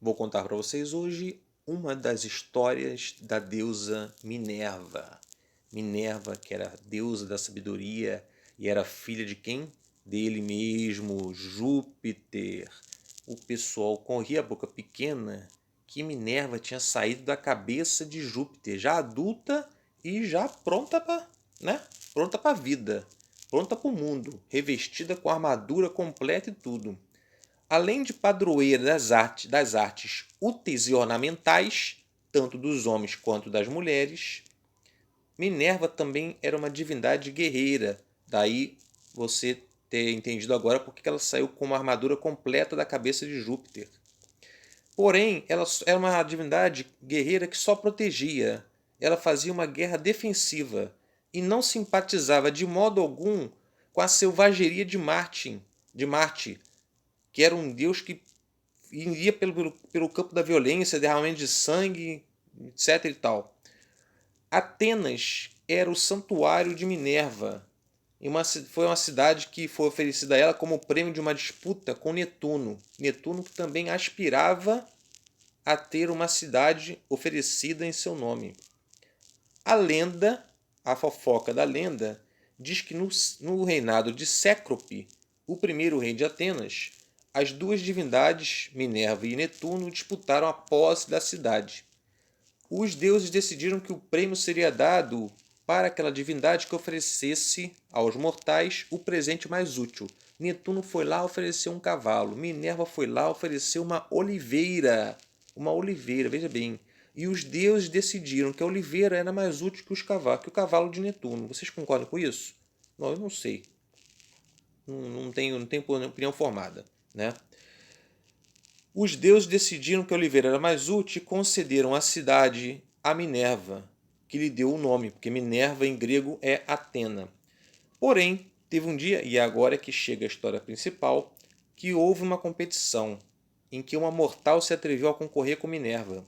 Vou contar para vocês hoje uma das histórias da deusa Minerva. Minerva, que era a deusa da sabedoria e era filha de quem? Dele mesmo, Júpiter. O pessoal corria a boca pequena que Minerva tinha saído da cabeça de Júpiter, já adulta e já pronta para, né? Pronta para a vida, pronta para o mundo, revestida com armadura completa e tudo. Além de padroeira das artes úteis e ornamentais, tanto dos homens quanto das mulheres, Minerva também era uma divindade guerreira. Daí você ter entendido agora porque ela saiu com uma armadura completa da cabeça de Júpiter. Porém, ela era uma divindade guerreira que só protegia. Ela fazia uma guerra defensiva e não simpatizava de modo algum com a selvageria de Marte, que era um deus que iria pelo campo da violência, derramamento de sangue, etc. e tal. Atenas era o santuário de Minerva. Foi uma cidade que foi oferecida a ela como prêmio de uma disputa com Netuno. Netuno que também aspirava a ter uma cidade oferecida em seu nome. A lenda, a fofoca da lenda, diz que no reinado de Cécrope, o primeiro rei de Atenas, as duas divindades, Minerva e Netuno, disputaram a posse da cidade. Os deuses decidiram que o prêmio seria dado para aquela divindade que oferecesse aos mortais o presente mais útil. Netuno foi lá oferecer um cavalo. Minerva foi lá oferecer uma oliveira. Uma oliveira, veja bem. E os deuses decidiram que a oliveira era mais útil que que o cavalo de Netuno. Vocês concordam com isso? Não, eu não sei. Não tenho opinião formada, né? Os deuses decidiram que a oliveira era mais útil e concederam a cidade a Minerva, que lhe deu o nome, porque Minerva em grego é Atena. Porém, teve um dia, e agora é que chega a história principal, que houve uma competição em que uma mortal se atreveu a concorrer com Minerva.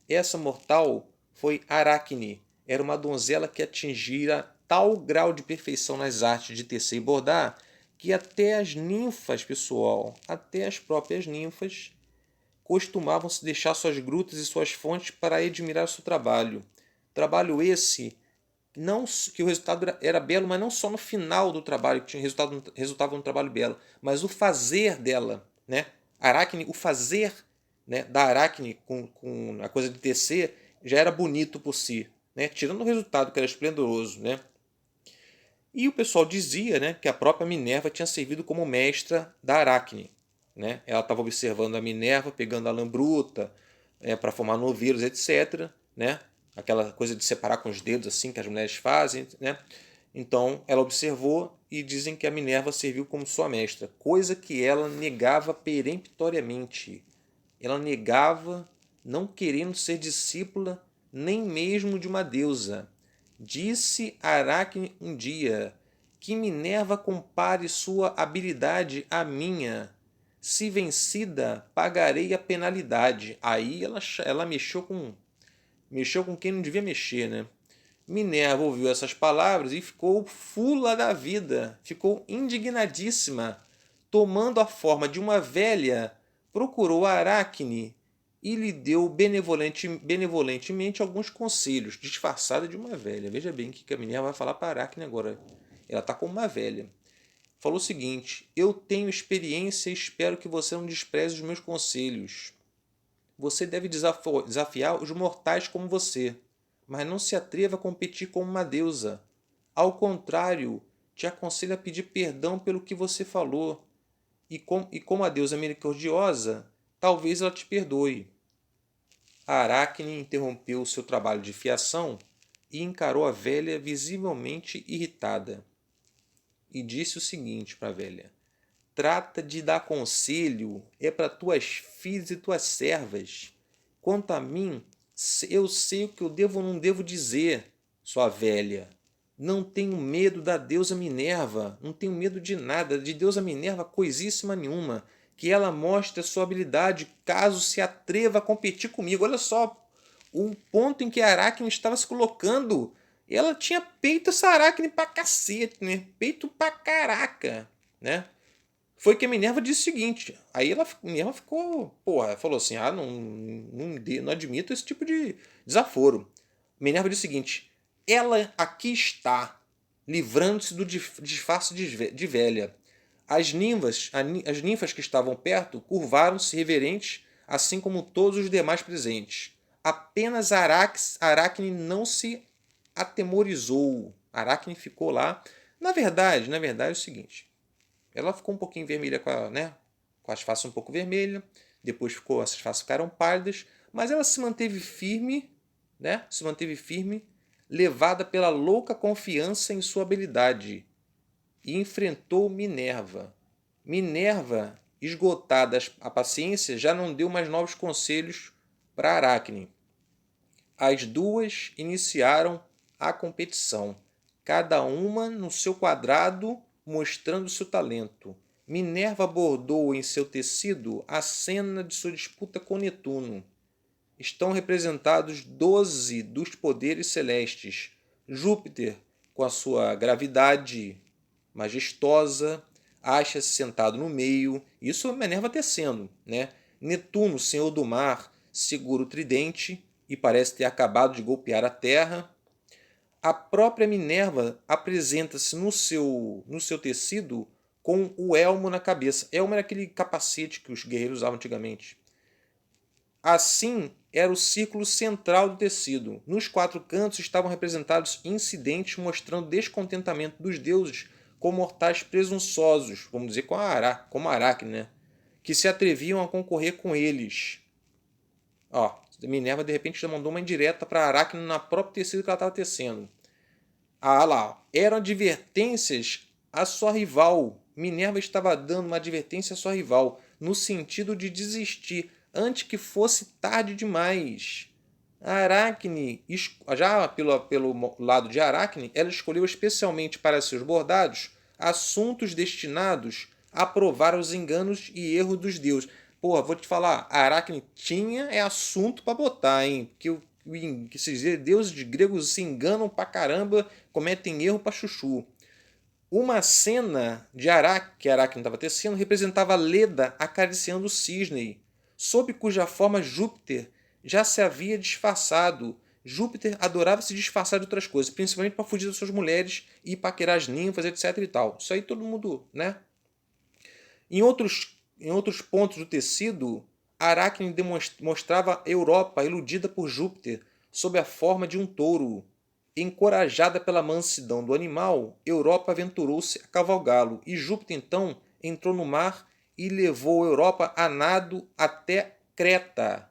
Essa mortal foi Aracne. Era uma donzela que atingira tal grau de perfeição nas artes de tecer e bordar que até as ninfas, pessoal, até as próprias ninfas costumavam se deixar suas grutas e suas fontes para admirar o seu trabalho. Trabalho esse não que o resultado era belo, mas não só no final do trabalho que tinha resultava um trabalho belo, mas o fazer dela, né? Aracne, o fazer, né, da Aracne com a coisa de tecer já era bonito por si, né? Tirando o resultado que era esplendoroso, né? E o pessoal dizia, né, que a própria Minerva tinha servido como mestra da Aracne. Né? Ela estava observando a Minerva, pegando a lã bruta para formar novelos, etc. Né? Aquela coisa de separar com os dedos assim que as mulheres fazem. Né? Então ela observou e dizem que a Minerva serviu como sua mestra, coisa que ela negava peremptoriamente. Ela negava, não querendo ser discípula nem mesmo de uma deusa. Disse Aracne um dia que Minerva compare sua habilidade à minha. Se vencida, pagarei a penalidade. Aí ela mexeu com quem não devia mexer, né? Minerva ouviu essas palavras e ficou fula da vida, ficou indignadíssima. Tomando a forma de uma velha, procurou Aracne e lhe deu benevolentemente alguns conselhos, disfarçada de uma velha. Veja bem o que a Minerva vai falar para Aracne agora. Ela está como uma velha. Falou o seguinte: eu tenho experiência e espero que você não despreze os meus conselhos. Você deve desafiar os mortais como você, mas não se atreva a competir como uma deusa. Ao contrário, te aconselho a pedir perdão pelo que você falou. E como a deusa é misericordiosa, talvez ela te perdoe. A Aracne interrompeu seu trabalho de fiação e encarou a velha visivelmente irritada. E disse o seguinte para a velha: trata de dar conselho é para tuas filhas e tuas servas. Quanto a mim, eu sei o que eu devo ou não devo dizer, sua velha. Não tenho medo da deusa Minerva, não tenho medo de nada, de deusa Minerva coisíssima nenhuma. Que ela mostre a sua habilidade caso se atreva a competir comigo. Olha só o ponto em que a Aracne estava se colocando. Ela tinha peito essa Aracne pra cacete, né? Peito pra caraca, né? foi que a Minerva disse o seguinte. Aí Minerva ficou, porra, falou assim: ah, não admito esse tipo de desaforo. Minerva disse o seguinte: ela aqui está, livrando-se do disfarce de velha. As ninfas que estavam perto curvaram-se reverentes, assim como todos os demais presentes. Apenas Aracne não se atemorizou. Aracne ficou lá. Na verdade é o seguinte. Ela ficou um pouquinho vermelha com as faces um pouco vermelhas. Depois as faces ficaram pálidas. Mas ela se manteve firme, né? Se manteve firme, levada pela louca confiança em sua habilidade. E enfrentou Minerva. Minerva, esgotada a paciência, já não deu mais novos conselhos para Aracne. As duas iniciaram a competição, cada uma no seu quadrado, mostrando seu talento. Minerva abordou em seu tecido a cena de sua disputa com Netuno. Estão representados 12 dos poderes celestes. Júpiter, com a sua gravidade majestosa, acha-se sentado no meio. Isso é Minerva tecendo, né? Netuno, senhor do mar, segura o tridente e parece ter acabado de golpear a terra. A própria Minerva apresenta-se no seu tecido com o elmo na cabeça. Elmo era aquele capacete que os guerreiros usavam antigamente. Assim, era o círculo central do tecido. Nos quatro cantos estavam representados incidentes mostrando descontentamento dos deuses com mortais presunçosos, vamos dizer, como Aracne, né? Que se atreviam a concorrer com eles. Ó, Minerva de repente já mandou uma indireta para Aracne na própria tecido que ela estava tecendo. Ah lá, eram advertências à sua rival. Minerva estava dando uma advertência à sua rival, no sentido de desistir, antes que fosse tarde demais. A Aracne, já pelo lado de Aracne, ela escolheu especialmente para seus bordados assuntos destinados a provar os enganos e erros dos deuses. Porra, vou te falar, a Aracne tinha assunto para botar, hein? Que esses deuses gregos se enganam pra caramba, cometem erro pra chuchu. Uma cena de que Aracne estava tecendo representava Leda acariciando o cisne, sob cuja forma Júpiter já se havia disfarçado. Júpiter adorava se disfarçar de outras coisas, principalmente para fugir das suas mulheres e paquerar as ninfas, etc. e tal. Isso aí todo mundo, né? Em outros pontos do tecido, Aracne mostrava Europa iludida por Júpiter sob a forma de um touro. Encorajada pela mansidão do animal, Europa aventurou-se a cavalgá-lo, e Júpiter então entrou no mar e levou Europa a nado até Creta.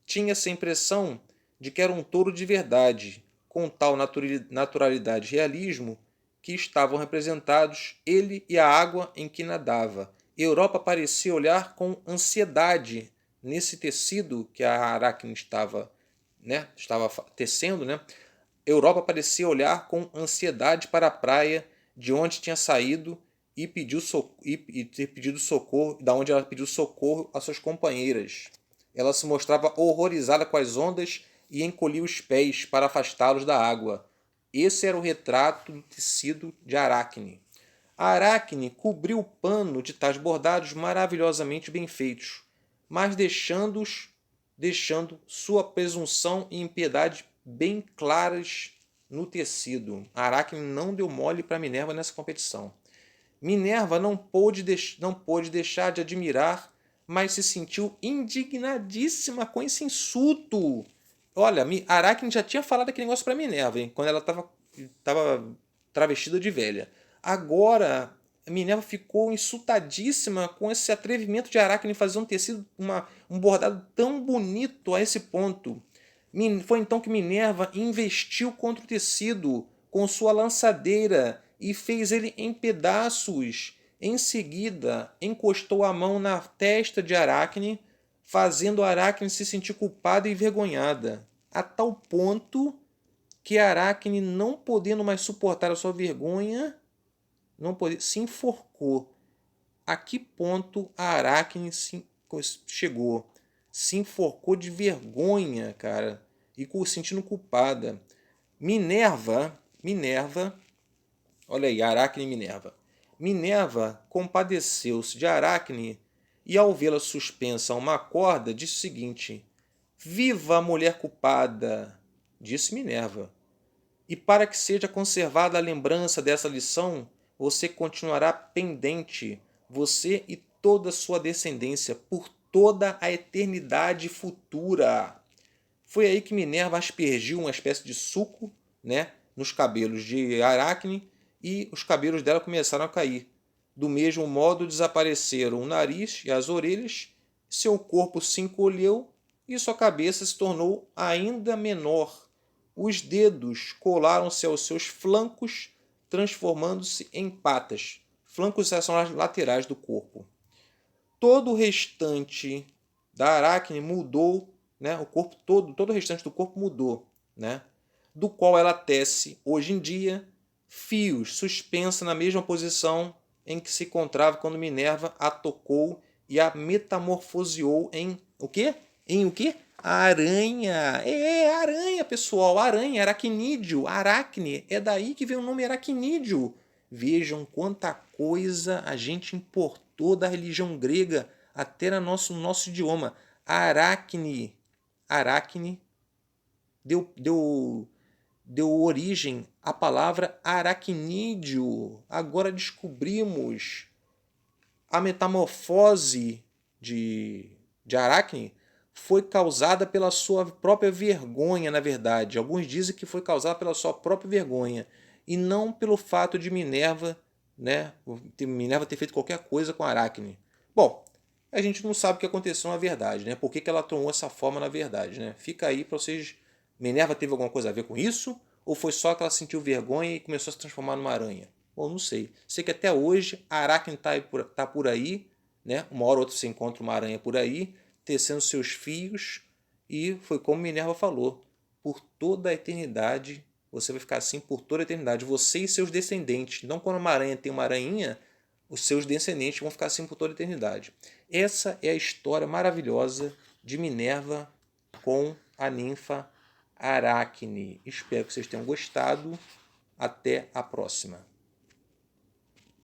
Tinha-se a impressão de que era um touro de verdade, com tal naturalidade e realismo que estavam representados ele e a água em que nadava. Europa parecia olhar com ansiedade nesse tecido que a Aracne estava tecendo, né? Europa parecia olhar com ansiedade para a praia de onde tinha saído e ter pedido socorro, da onde ela pediu socorro às suas companheiras. Ela se mostrava horrorizada com as ondas e encolhia os pés para afastá-los da água. Esse era o retrato do tecido de Aracne. A Aracne cobriu o pano de tais bordados maravilhosamente bem feitos, mas deixando sua presunção e impiedade bem claras no tecido. A Aracne não deu mole para Minerva nessa competição. Minerva não pôde deixar de admirar, mas se sentiu indignadíssima com esse insulto. Olha, a Aracne já tinha falado aquele negócio para Minerva, hein, quando ela estava travestida de velha. Agora, Minerva ficou insultadíssima com esse atrevimento de Aracne fazer um tecido, um bordado tão bonito a esse ponto. Foi então que Minerva investiu contra o tecido com sua lançadeira e fez ele em pedaços. Em seguida, encostou a mão na testa de Aracne, fazendo Aracne se sentir culpada e envergonhada, a tal ponto que Aracne, não podendo mais suportar a sua vergonha, se enforcou. A que ponto a Aracne chegou? Se enforcou de vergonha, cara, e sentindo culpada. Minerva, olha aí, Aracne e Minerva. Minerva compadeceu-se de Aracne e, ao vê-la suspensa a uma corda, disse o seguinte: Viva a mulher culpada! Disse Minerva. E para que seja conservada a lembrança dessa lição, você continuará pendente, você e toda a sua descendência, por toda a eternidade futura. Foi aí que Minerva aspergiu uma espécie de suco, né, nos cabelos de Aracne e os cabelos dela começaram a cair. Do mesmo modo desapareceram o nariz e as orelhas, seu corpo se encolheu e sua cabeça se tornou ainda menor. Os dedos colaram-se aos seus flancos, transformando-se em patas. Flancos são as laterais do corpo. Todo o restante da Aracne mudou, né? O corpo todo o restante do corpo mudou, né? Do qual ela tece, hoje em dia, fios suspensa na mesma posição em que se encontrava quando Minerva a tocou e a metamorfoseou em o quê? Em o quê? Aranha! Aranha, pessoal! Aranha, aracnídeo, aracne. É daí que vem o nome aracnídeo. Vejam quanta coisa a gente importou da religião grega até no nosso idioma. Aracne. Aracne deu origem à palavra aracnídeo. Agora descobrimos a metamorfose de Aracne foi causada pela sua própria vergonha, na verdade. Alguns dizem que foi causada pela sua própria vergonha e não pelo fato de Minerva, né, Minerva ter feito qualquer coisa com Aracne. Bom, a gente não sabe o que aconteceu na verdade, né? Por que ela tomou essa forma na verdade, né? Fica aí para vocês. Minerva teve alguma coisa a ver com isso? Ou foi só que ela sentiu vergonha e começou a se transformar numa aranha? Bom, não sei. Sei que até hoje a Aracne tá por aí, né? Uma hora ou outra você encontra uma aranha por aí, tecendo seus fios, e foi como Minerva falou: por toda a eternidade, você vai ficar assim por toda a eternidade, você e seus descendentes. Não quando uma aranha tem uma aranhinha, os seus descendentes vão ficar assim por toda a eternidade. Essa é a história maravilhosa de Minerva com a ninfa Aracne. Espero que vocês tenham gostado. Até a próxima.